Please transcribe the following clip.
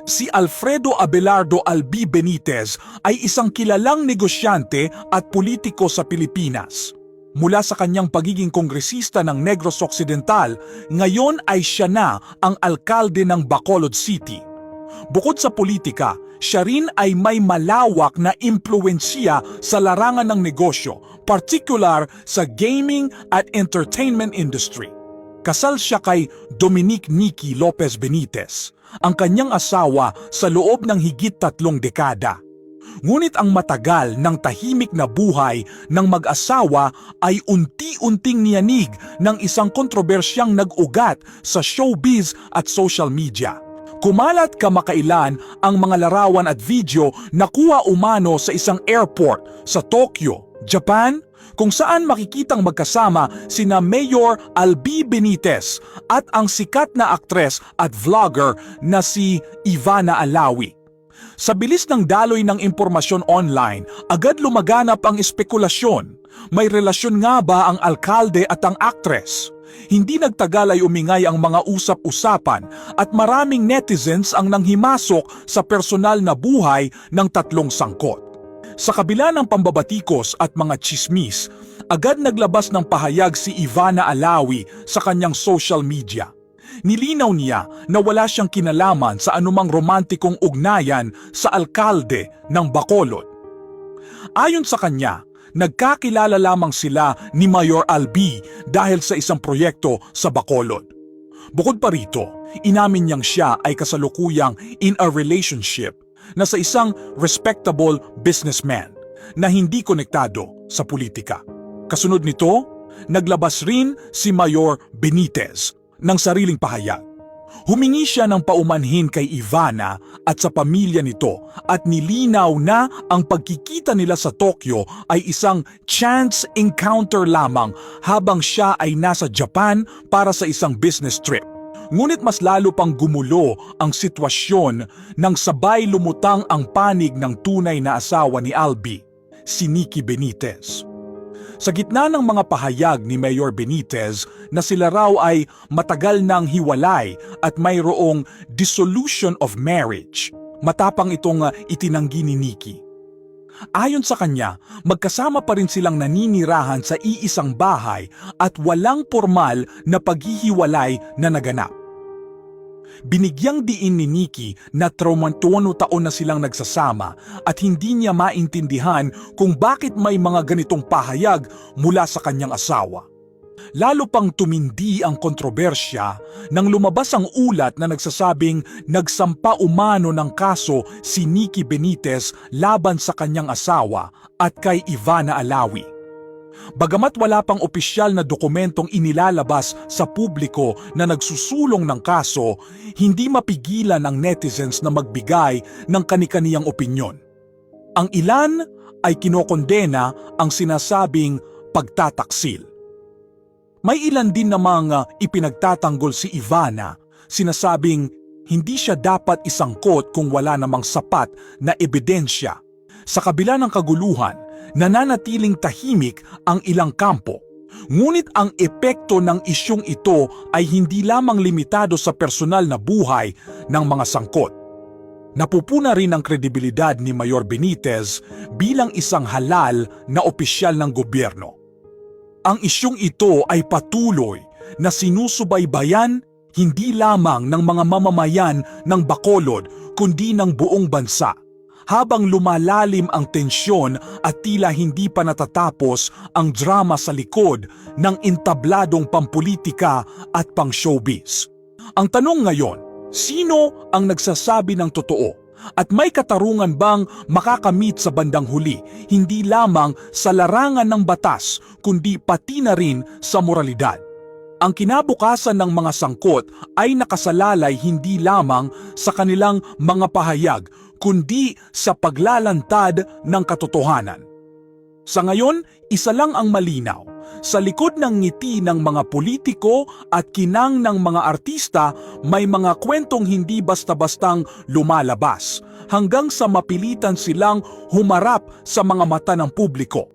Si Alfredo Abelardo Albi Benitez ay isang kilalang negosyante at politiko sa Pilipinas. Mula sa kanyang pagiging kongresista ng Negros Occidental, ngayon ay siya na ang alkalde ng Bacolod City. Bukod sa politika, siya rin ay may malawak na impluwensiya sa larangan ng negosyo, particular sa gaming at entertainment industry. Kasal siya kay Dominique Nikki Lopez Benitez, ang kanyang asawa sa loob ng higit 3 dekada. Ngunit ang matagal ng tahimik na buhay ng mag-asawa ay unti-unting niyanig ng isang kontrobersyang nag-ugat sa showbiz at social media. Kumalat kamakailan ang mga larawan at video na kuha umano sa isang airport sa Tokyo, Japan, kung saan makikitang magkasama sina Mayor Albi Benitez at ang sikat na aktres at vlogger na si Ivana Alawi. Sa bilis ng daloy ng impormasyon online, agad lumaganap ang espekulasyon. May relasyon nga ba ang alkalde at ang aktres? Hindi nagtagal ay umingay ang mga usap-usapan at maraming netizens ang nanghimasok sa personal na buhay ng tatlong sangkot. Sa kabila ng pambabatikos at mga tsismis, agad naglabas ng pahayag si Ivana Alawi sa kanyang social media. Nilinaw niya na wala siyang kinalaman sa anumang romantikong ugnayan sa alkalde ng Bacolod. Ayon sa kanya, nagkakilala lamang sila ni Mayor Albi dahil sa isang proyekto sa Bacolod. Bukod pa rito, inamin niyang siya ay kasalukuyang in a relationship na sa isang respectable businessman na hindi konektado sa politika. Kasunod nito, naglabas rin si Mayor Benitez ng sariling pahayag. Humingi siya ng paumanhin kay Ivana at sa pamilya nito at nilinaw na ang pagkikita nila sa Tokyo ay isang chance encounter lamang habang siya ay nasa Japan para sa isang business trip. Ngunit mas lalo pang gumulo ang sitwasyon nang sabay lumutang ang panig ng tunay na asawa ni Albi, si Nikki Benitez. Sa gitna ng mga pahayag ni Mayor Benitez na sila raw ay matagal nang hiwalay at mayroong dissolution of marriage, matapang itong itinanggi ni Nikki. Ayon sa kanya, magkasama pa rin silang naninirahan sa iisang bahay at walang formal na paghihiwalay na naganap. Binigyang diin ni Nikki na 20 taon na silang nagsasama at hindi niya maintindihan kung bakit may mga ganitong pahayag mula sa kanyang asawa. Lalo pang tumindi ang kontrobersya nang lumabas ang ulat na nagsasabing nagsampa umano ng kaso si Nikki Benitez laban sa kanyang asawa at kay Ivana Alawi. Bagamat wala pang opisyal na dokumentong inilalabas sa publiko na nagsusulong ng kaso, hindi mapigilan ng netizens na magbigay ng kani-kaniyang opinyon. Ang ilan ay kinokondena ang sinasabing pagtataksil. May ilan din namang ipinagtatanggol si Ivana, sinasabing hindi siya dapat isangkot kung wala namang sapat na ebidensya. Sa kabila ng kaguluhan, nananatiling tahimik ang ilang kampo. Ngunit ang epekto ng isyung ito ay hindi lamang limitado sa personal na buhay ng mga sangkot. Napupuna rin ang kredibilidad ni Mayor Benitez bilang isang halal na opisyal ng gobyerno. Ang isyung ito ay patuloy na sinusubaybayan hindi lamang ng mga mamamayan ng Bacolod kundi ng buong bansa. Habang lumalalim ang tensyon at tila hindi pa natatapos ang drama sa likod ng entabladong pampolitika at pang-showbiz. Ang tanong ngayon, sino ang nagsasabi ng totoo? At may katarungan bang makakamit sa bandang huli, hindi lamang sa larangan ng batas, kundi pati na rin sa moralidad? Ang kinabukasan ng mga sangkot ay nakasalalay hindi lamang sa kanilang mga pahayag, kundi sa paglalantad ng katotohanan. Sa ngayon, isa lang ang malinaw. Sa likod ng ngiti ng mga politiko at kinang ng mga artista, may mga kwentong hindi basta-bastang lumalabas, hanggang sa mapilitan silang humarap sa mga mata ng publiko.